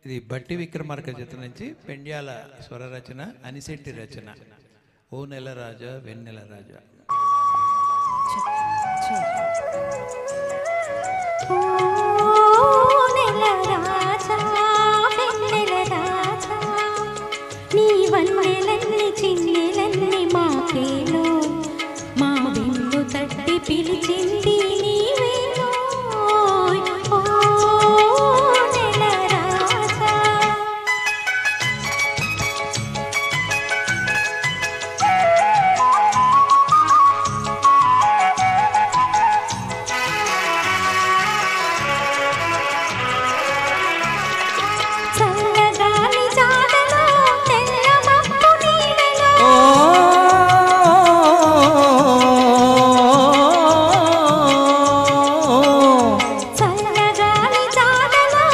ఇది బట్టి విక్రమార్క చిత్రం నుంచి పెండ్యాల స్వర రచన, అనిశెట్టి రచన. ఓ నెల రాజా వెన్నెల రాజా. నీ వన్నెలన్నీ చిన్నెలన్నీ మాకేలో, మా బిందు తట్టి పిలిచింది నీవేలో. ఓ నెల రాజా, చల్లగాలి జాడలో తెల్ల మబ్బు నీడలో, చల్లగాలి జాడలో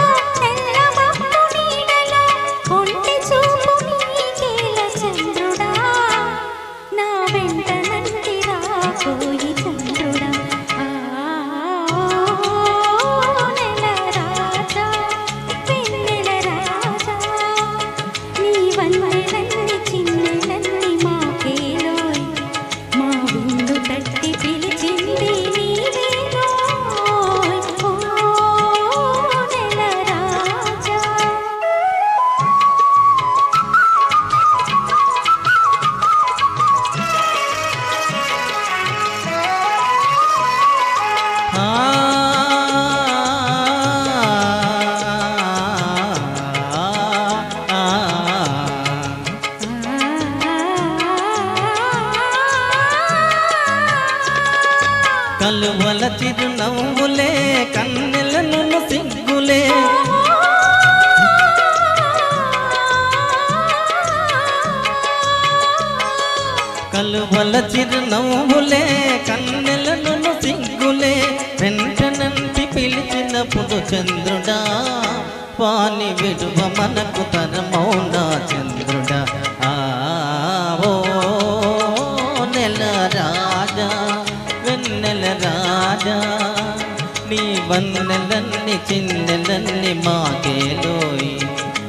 తెల్ల మబ్బు నీడలో, ఒంటి చూపు నీకేల చంద్రుడా, నా వెంట నంటి రాపోయి చంద్రుడా. నెల రాజా వెన్నెల రాజా, నీ వన్నెలన్నీ చిన్నెలన్నీ మాకేలోయ్, మా విందు తట్టి పిలిచింది నీవేలోయ్. ఓ నెల రాజా, కలువల చిరునవ్వులే కన్నెలను సిగ్గులే, కలువల చిరునవ్వులే కన్నెలను సిగ్గులే, వెంటనంటి పిలిచినప్పుడు చంద్రుడా, వాని విడువ మనకు తరమౌనా చంద్రుడా. ఓ నెల రాజా వెన్నెల రాజా, నీ వన్నెలన్నీ చిన్నెలన్నీ మాకేలోయ్,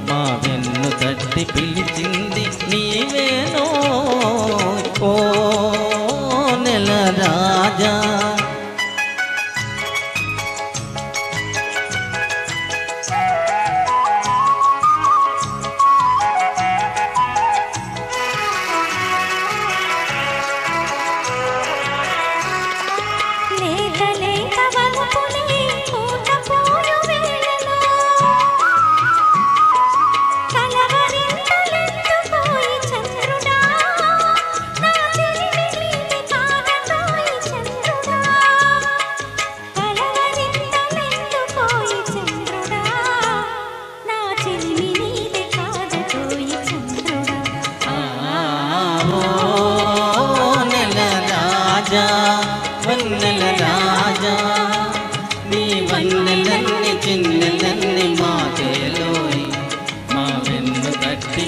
మా వెన్ను తట్టి పిలిచింది నీవేనో. ఓ నెల రాజా, లేత లేత వలపులే పూత పూలు వేళలో, కలవరింతలెత్తుకోయి చంద్రుడా, నా చెలిమి నీది కాదటోయి చంద్రుడా, కలవరింతలెత్తుకోయి చంద్రుడా, నా చెలిమి నీది కాదటోయి చంద్రుడా. ఓ నెల రాజా వన్నెల రాజా, నీ వన్నెలన్నీ చిన్నెలన్నీ మాకేలోయ్, మా వెన్ను తట్టి